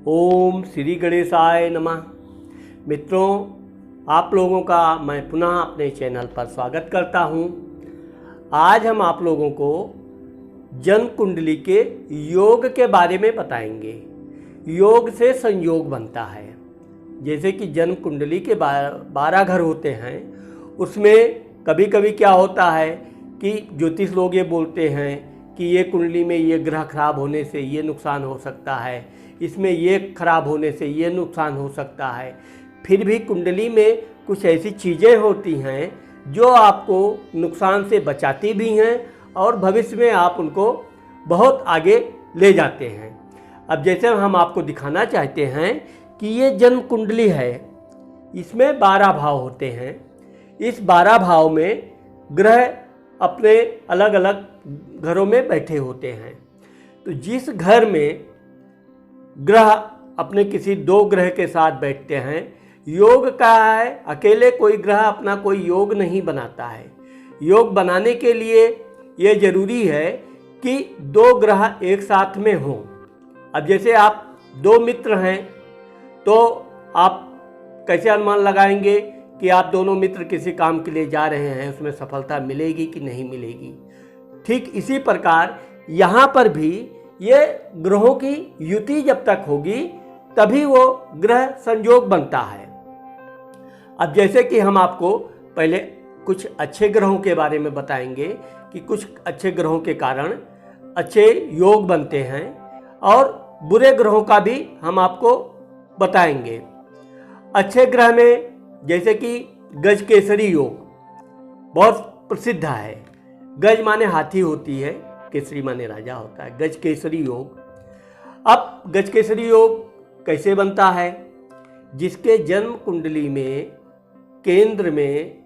ओम श्री गणेशाय नमः। मित्रों, आप लोगों का मैं पुनः अपने चैनल पर स्वागत करता हूं। आज हम आप लोगों को जन्म कुंडली के योग के बारे में बताएंगे। योग से संयोग बनता है। जैसे कि जन्म कुंडली के 12 घर होते हैं, उसमें कभी कभी क्या होता है कि ज्योतिष लोग ये बोलते हैं कि ये कुंडली में ये ग्रह खराब होने से ये नुकसान हो सकता है, इसमें ये खराब होने से ये नुकसान हो सकता है। फिर भी कुंडली में कुछ ऐसी चीज़ें होती हैं जो आपको नुकसान से बचाती भी हैं और भविष्य में आप उनको बहुत आगे ले जाते हैं। अब जैसे हम आपको दिखाना चाहते हैं कि ये जन्म कुंडली है, इसमें 12 भाव होते हैं। इस 12 भाव में ग्रह अपने अलग अलग घरों में बैठे होते हैं। तो जिस घर में ग्रह अपने किसी 2 ग्रह के साथ बैठते हैं, योग का है। अकेले कोई ग्रह अपना कोई योग नहीं बनाता है। योग बनाने के लिए ये जरूरी है कि 2 ग्रह एक साथ में हों। अब जैसे आप 2 मित्र हैं तो आप कैसे अनुमान लगाएंगे कि आप दोनों मित्र किसी काम के लिए जा रहे हैं, उसमें सफलता मिलेगी कि नहीं मिलेगी। ठीक इसी प्रकार यहाँ पर भी ये ग्रहों की युति जब तक होगी तभी वो ग्रह संयोग बनता है। अब जैसे कि हम आपको पहले कुछ अच्छे ग्रहों के बारे में बताएंगे कि कुछ अच्छे ग्रहों के कारण अच्छे योग बनते हैं, और बुरे ग्रहों का भी हम आपको बताएंगे। अच्छे ग्रह में जैसे कि गज केसरी योग बहुत प्रसिद्ध है। गज माने हाथी होती है, केसरी माने राजा होता है। गज केसरी योग। अब गज केसरी योग कैसे बनता है? जिसके जन्म कुंडली में केंद्र में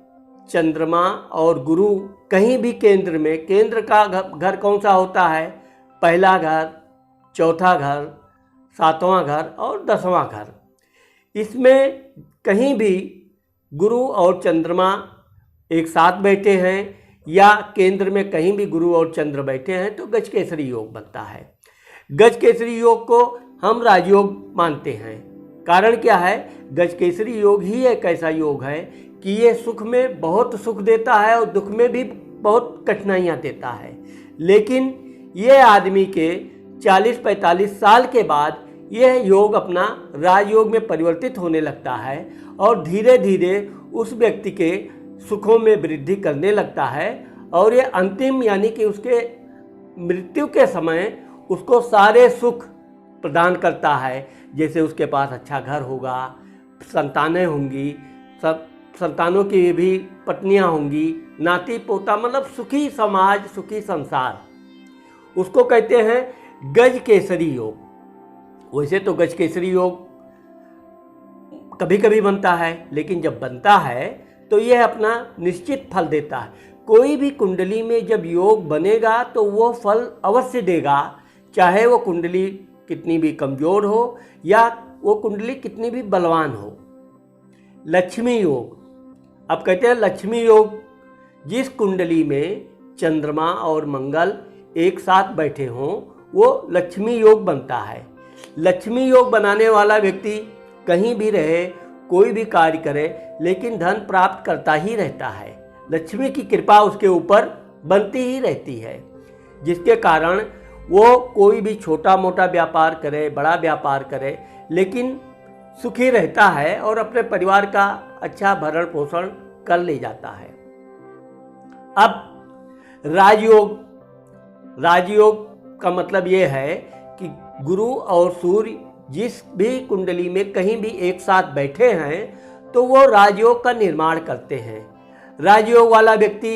चंद्रमा और गुरु कहीं भी केंद्र में, केंद्र का घर कौन सा होता है? पहला घर, चौथा घर, 7वां घर और 10वां घर। इसमें कहीं भी गुरु और चंद्रमा एक साथ बैठे हैं या केंद्र में कहीं भी गुरु और चंद्र बैठे हैं तो गज केसरी योग बनता है। गज केसरी योग को हम राजयोग मानते हैं। कारण क्या है? गज केसरी योग ही एक ऐसा योग है कि ये सुख में बहुत सुख देता है और दुख में भी बहुत कठिनाइयाँ देता है। लेकिन ये आदमी के 40-45 साल के बाद यह योग अपना राजयोग में परिवर्तित होने लगता है और धीरे धीरे उस व्यक्ति के सुखों में वृद्धि करने लगता है, और ये अंतिम यानी कि उसके मृत्यु के समय उसको सारे सुख प्रदान करता है। जैसे उसके पास अच्छा घर होगा, संतानें होंगी, सब संतानों की भी पत्नियां होंगी, नाती पोता, मतलब सुखी समाज, सुखी संसार। उसको कहते हैं गज केसरी योग। वैसे तो गज केसरी योग कभी कभी बनता है, लेकिन जब बनता है तो यह अपना निश्चित फल देता है। कोई भी कुंडली में जब योग बनेगा तो वो फल अवश्य देगा, चाहे वो कुंडली कितनी भी कमज़ोर हो या वो कुंडली कितनी भी बलवान हो। लक्ष्मी योग। अब कहते हैं लक्ष्मी योग, जिस कुंडली में चंद्रमा और मंगल एक साथ बैठे हों वो लक्ष्मी योग बनता है। लक्ष्मी योग बनाने वाला व्यक्ति कहीं भी रहे, कोई भी कार्य करे, लेकिन धन प्राप्त करता ही रहता है। लक्ष्मी की कृपा उसके ऊपर बनती ही रहती है, जिसके कारण वो कोई भी छोटा मोटा व्यापार करे, बड़ा व्यापार करे, लेकिन सुखी रहता है और अपने परिवार का अच्छा भरण पोषण कर ले जाता है। अब राजयोग। राजयोग का मतलब ये है कि गुरु और सूर्य जिस भी कुंडली में कहीं भी एक साथ बैठे हैं तो वो राजयोग का निर्माण करते हैं। राजयोग वाला व्यक्ति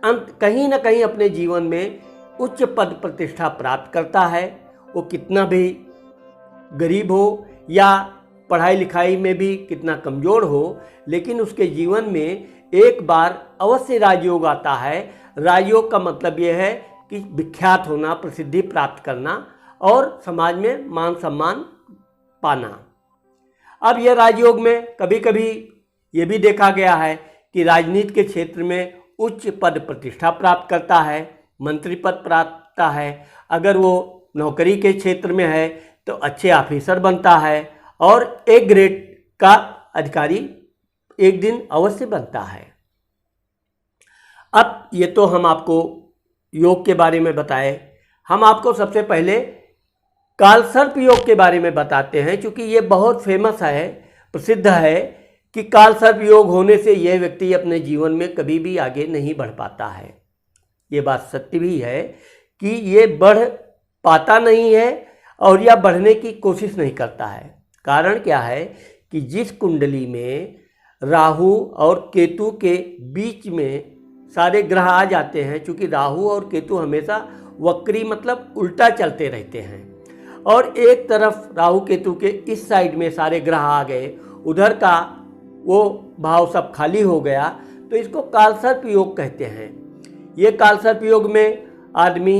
कहीं ना कहीं अपने जीवन में उच्च पद प्रतिष्ठा प्राप्त करता है। वो कितना भी गरीब हो या पढ़ाई लिखाई में भी कितना कमज़ोर हो, लेकिन उसके जीवन में एक बार अवश्य राजयोग आता है। राजयोग का मतलब यह है कि विख्यात होना, प्रसिद्धि प्राप्त करना और समाज में मान सम्मान पाना। अब यह राजयोग में कभी कभी ये भी देखा गया है कि राजनीति के क्षेत्र में उच्च पद प्रतिष्ठा प्राप्त करता है, मंत्री पद प्राप्त है। अगर वो नौकरी के क्षेत्र में है तो अच्छे ऑफिसर बनता है और एक ग्रेड का अधिकारी एक दिन अवश्य बनता है। अब ये तो हम आपको योग के बारे में बताए, हम आपको सबसे पहले कालसर्प योग के बारे में बताते हैं, क्योंकि ये बहुत फेमस है, प्रसिद्ध है कि कालसर्प योग होने से यह व्यक्ति अपने जीवन में कभी भी आगे नहीं बढ़ पाता है। ये बात सत्य भी है कि ये बढ़ पाता नहीं है और या बढ़ने की कोशिश नहीं करता है। कारण क्या है कि जिस कुंडली में राहु और केतु के बीच में सारे ग्रह आ जाते हैं, क्योंकि राहु और केतु हमेशा वक्री मतलब उल्टा चलते रहते हैं, और एक तरफ राहु केतु के इस साइड में सारे ग्रह आ गए, उधर का वो भाव सब खाली हो गया, तो इसको कालसर्प योग कहते हैं। ये कालसर्प योग में आदमी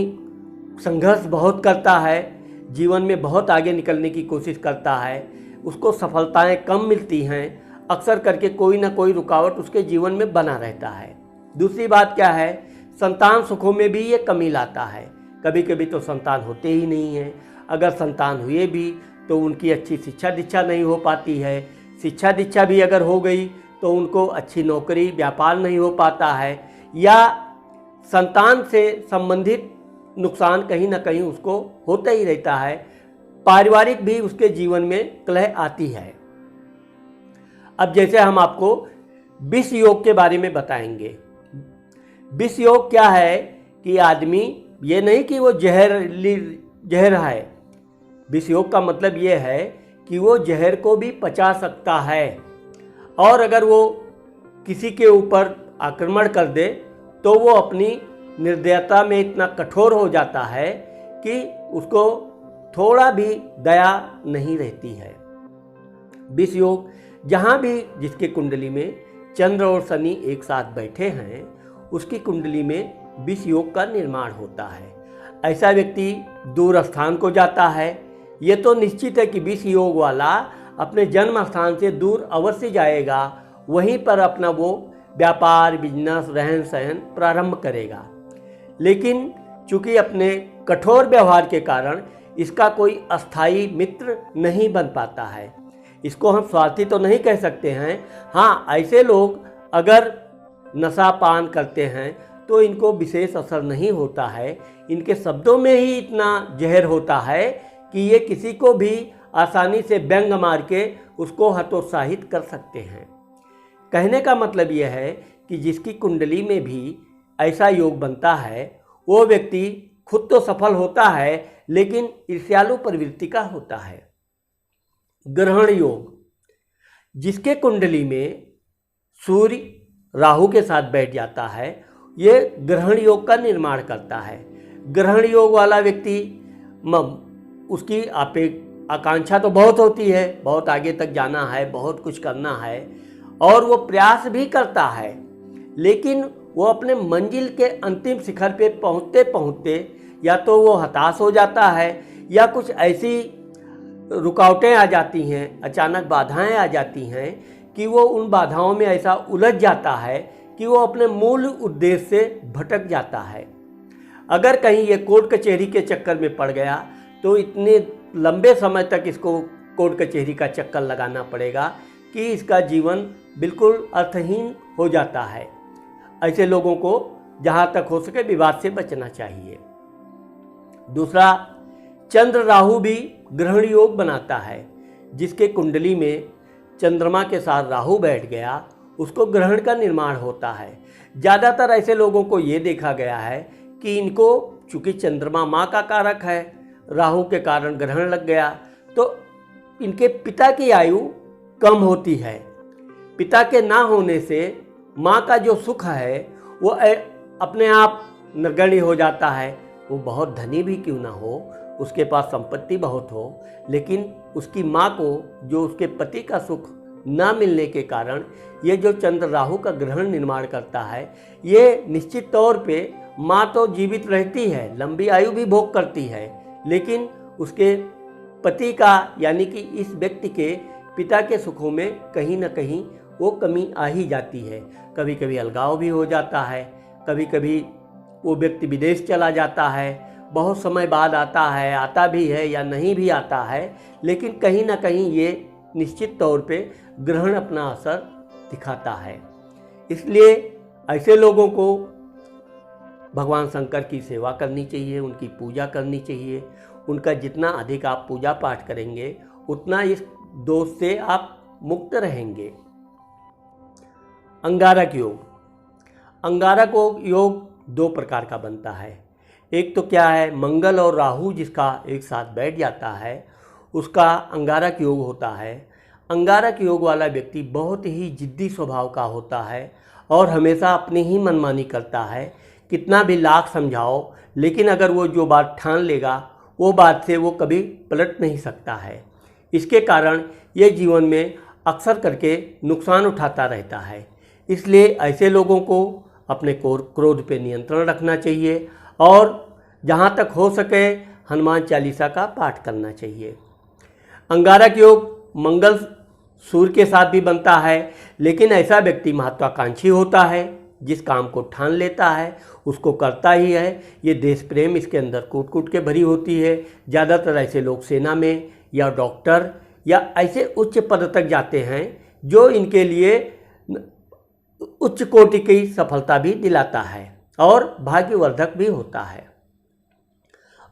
संघर्ष बहुत करता है, जीवन में बहुत आगे निकलने की कोशिश करता है, उसको सफलताएं कम मिलती हैं, अक्सर करके कोई ना कोई रुकावट उसके जीवन में बना रहता है। दूसरी बात क्या है, संतान सुखों में भी ये कमी लाता है। कभी कभी तो संतान होते ही नहीं है, अगर संतान हुए भी तो उनकी अच्छी शिक्षा दीक्षा नहीं हो पाती है, शिक्षा दीक्षा भी अगर हो गई तो उनको अच्छी नौकरी व्यापार नहीं हो पाता है, या संतान से संबंधित नुकसान कहीं ना कहीं उसको होता ही रहता है। पारिवारिक भी उसके जीवन में कलह आती है। अब जैसे हम आपको विष योग के बारे में बताएंगे। विष योग क्या है कि आदमी, ये नहीं कि वो जहर है, विष योग का मतलब ये है कि वो जहर को भी पचा सकता है, और अगर वो किसी के ऊपर आक्रमण कर दे तो वो अपनी निर्दयता में इतना कठोर हो जाता है कि उसको थोड़ा भी दया नहीं रहती है। विष योग जहाँ भी जिसके कुंडली में चंद्र और शनि एक साथ बैठे हैं, उसकी कुंडली में विष योग का निर्माण होता है। ऐसा व्यक्ति दूर स्थान को जाता है। ये तो निश्चित है कि विष योग वाला अपने जन्म स्थान से दूर अवश्य जाएगा, वहीं पर अपना वो व्यापार, बिजनेस, रहन सहन प्रारंभ करेगा। लेकिन चूंकि अपने कठोर व्यवहार के कारण इसका कोई अस्थाई मित्र नहीं बन पाता है। इसको हम स्वार्थी तो नहीं कह सकते हैं। हाँ, ऐसे लोग अगर नशा पान करते हैं तो इनको विशेष असर नहीं होता है, इनके शब्दों में ही इतना जहर होता है कि ये किसी को भी आसानी से व्यंग मार के उसको हतोत्साहित कर सकते हैं। कहने का मतलब यह है कि जिसकी कुंडली में भी ऐसा योग बनता है, वो व्यक्ति खुद तो सफल होता है लेकिन ईर्ष्यालु प्रवृत्ति का होता है। ग्रहण योग, जिसके कुंडली में सूर्य राहु के साथ बैठ जाता है, ये ग्रहण योग का निर्माण करता है। ग्रहण योग वाला व्यक्ति, उसकी आकांक्षा तो बहुत होती है, बहुत आगे तक जाना है, बहुत कुछ करना है, और वो प्रयास भी करता है, लेकिन वो अपने मंजिल के अंतिम शिखर पे पहुँचते पहुँचते या तो वो हताश हो जाता है, या कुछ ऐसी रुकावटें आ जाती हैं, अचानक बाधाएं आ जाती हैं कि वो उन बाधाओं में ऐसा उलझ जाता है कि वो अपने मूल उद्देश्य से भटक जाता है। अगर कहीं ये कोर्ट कचहरी के चक्कर में पड़ गया तो इतने लंबे समय तक इसको कोर्ट कचहरी का चक्कर लगाना पड़ेगा कि इसका जीवन बिल्कुल अर्थहीन हो जाता है। ऐसे लोगों को जहाँ तक हो सके विवाद से बचना चाहिए। दूसरा, चंद्र राहु भी ग्रहण योग बनाता है। जिसके कुंडली में चंद्रमा के साथ राहु बैठ गया, उसको ग्रहण का निर्माण होता है। ज़्यादातर ऐसे लोगों को ये देखा गया है कि इनको चूँकि चंद्रमा माँ का कारक है, राहु के कारण ग्रहण लग गया तो इनके पिता की आयु कम होती है। पिता के ना होने से माँ का जो सुख है वो अपने आप नगण्य हो जाता है। वो बहुत धनी भी क्यों ना हो, उसके पास संपत्ति बहुत हो, लेकिन उसकी माँ को जो उसके पति का सुख ना मिलने के कारण ये जो चंद्र राहु का ग्रहण निर्माण करता है, ये निश्चित तौर पे माँ तो जीवित रहती है, लंबी आयु भी भोग करती है, लेकिन उसके पति का यानी कि इस व्यक्ति के पिता के सुखों में कहीं ना कहीं वो कमी आ ही जाती है। कभी कभी अलगाव भी हो जाता है, कभी कभी वो व्यक्ति विदेश चला जाता है, बहुत समय बाद आता है, आता भी है या नहीं भी आता है, लेकिन कहीं ना कहीं ये निश्चित तौर पे ग्रहण अपना असर दिखाता है। इसलिए ऐसे लोगों को भगवान शंकर की सेवा करनी चाहिए, उनकी पूजा करनी चाहिए। उनका जितना अधिक आप पूजा पाठ करेंगे उतना इस दोष से आप मुक्त रहेंगे। अंगारक योग। अंगारक योग दो प्रकार का बनता है। एक तो क्या है, मंगल और राहु जिसका एक साथ बैठ जाता है उसका अंगारक योग होता है। अंगारक योग वाला व्यक्ति बहुत ही जिद्दी स्वभाव का होता है और हमेशा अपनी ही मनमानी करता है। कितना भी लाख समझाओ, लेकिन अगर वो जो बात ठान लेगा वो बात से वो कभी पलट नहीं सकता है। इसके कारण ये जीवन में अक्सर करके नुकसान उठाता रहता है। इसलिए ऐसे लोगों को अपने क्रोध पे नियंत्रण रखना चाहिए और जहाँ तक हो सके हनुमान चालीसा का पाठ करना चाहिए। अंगारक योग मंगल सूर्य के साथ भी बनता है, लेकिन ऐसा व्यक्ति महत्वाकांक्षी होता है, जिस काम को ठान लेता है उसको करता ही है। ये देश प्रेम इसके अंदर कूट कूट के भरी होती है। ज़्यादातर ऐसे लोग सेना में या डॉक्टर या ऐसे उच्च पद तक जाते हैं जो इनके लिए उच्च कोटि की सफलता भी दिलाता है और भाग्यवर्धक भी होता है।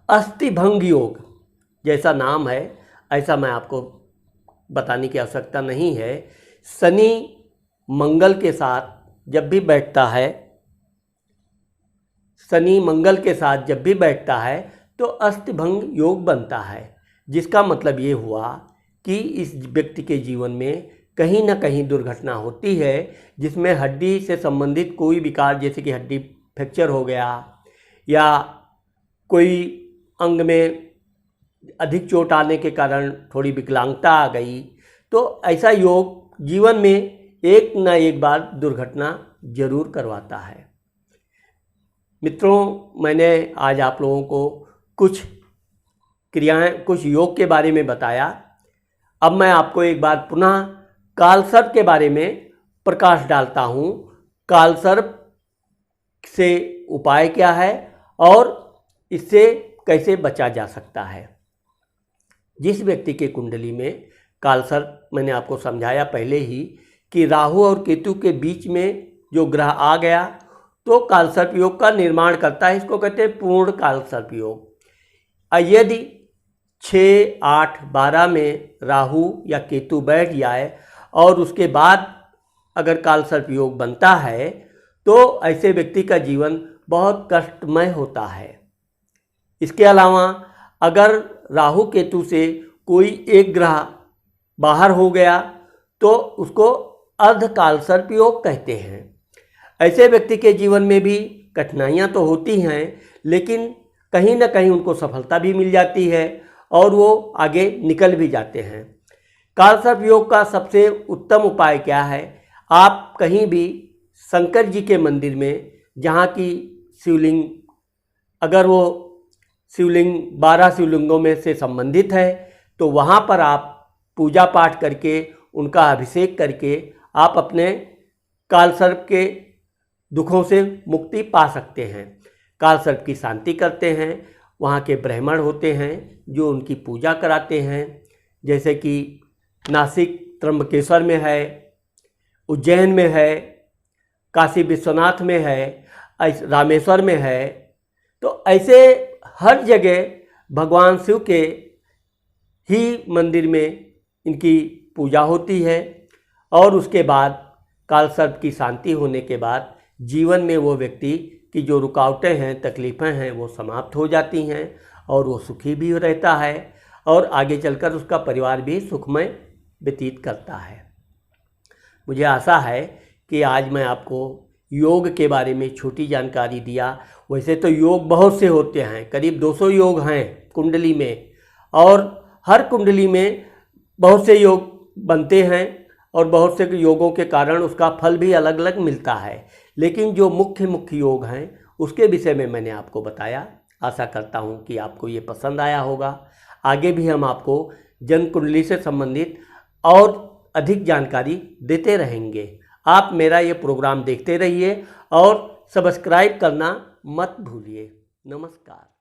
अस्थिभंग योग जैसा नाम है ऐसा मैं आपको बताने की आवश्यकता नहीं है। शनि मंगल के साथ जब भी बैठता है, शनि मंगल के साथ जब भी बैठता है तो अस्थिभंग योग बनता है, जिसका मतलब ये हुआ कि इस व्यक्ति के जीवन में कहीं ना कहीं दुर्घटना होती है जिसमें हड्डी से संबंधित कोई विकार, जैसे कि हड्डी फ्रैक्चर हो गया या कोई अंग में अधिक चोट आने के कारण थोड़ी विकलांगता आ गई, तो ऐसा योग जीवन में एक न एक बार दुर्घटना जरूर करवाता है। मित्रों, मैंने आज आप लोगों को कुछ क्रियाएं, कुछ योग के बारे में बताया। अब मैं आपको एक बार पुनः कालसर्प के बारे में प्रकाश डालता हूँ। कालसर्प से उपाय क्या है और इससे कैसे बचा जा सकता है। जिस व्यक्ति के कुंडली में कालसर्प, मैंने आपको समझाया पहले ही कि राहु और केतु के बीच में जो ग्रह आ गया तो कालसर्प योग का निर्माण करता है। इसको कहते हैं पूर्ण कालसर्प योग। यदि 6, 8, 12 में राहु या केतु बैठ जाए और उसके बाद अगर कालसर्प योग बनता है तो ऐसे व्यक्ति का जीवन बहुत कष्टमय होता है। इसके अलावा अगर राहु केतु से कोई एक ग्रह बाहर हो गया तो उसको अर्धकालसर्प योग कहते हैं। ऐसे व्यक्ति के जीवन में भी कठिनाइयाँ तो होती हैं, लेकिन कहीं ना कहीं उनको सफलता भी मिल जाती है और वो आगे निकल भी जाते हैं। कालसर्प योग का सबसे उत्तम उपाय क्या है, आप कहीं भी शंकर जी के मंदिर में, जहाँ की शिवलिंग, अगर वो शिवलिंग 12 शिवलिंगों में से संबंधित है तो वहाँ पर आप पूजा पाठ करके, उनका अभिषेक करके आप अपने कालसर्प के दुखों से मुक्ति पा सकते हैं। कालसर्प की शांति करते हैं। वहाँ के ब्राह्मण होते हैं जो उनकी पूजा कराते हैं, जैसे कि नासिक त्र्यंबकेश्वर में है, उज्जैन में है, काशी विश्वनाथ में है, रामेश्वर में है। तो ऐसे हर जगह भगवान शिव के ही मंदिर में इनकी पूजा होती है और उसके बाद कालसर्प की शांति होने के बाद जीवन में वो व्यक्ति की जो रुकावटें हैं, तकलीफ़ें हैं, वो समाप्त हो जाती हैं और वो सुखी भी रहता है और आगे चलकर उसका परिवार भी सुखमय व्यतीत करता है। मुझे आशा है कि आज मैं आपको योग के बारे में छोटी जानकारी दिया। वैसे तो योग बहुत से होते हैं, करीब 200 योग हैं कुंडली में और हर कुंडली में बहुत से योग बनते हैं और बहुत से योगों के कारण उसका फल भी अलग अलग मिलता है। लेकिन जो मुख्य योग हैं उसके विषय में मैंने आपको बताया। आशा करता हूँ कि आपको ये पसंद आया होगा। आगे भी हम आपको जन्म कुंडली से संबंधित और अधिक जानकारी देते रहेंगे। आप मेरा ये प्रोग्राम देखते रहिए और सब्सक्राइब करना मत भूलिए। नमस्कार।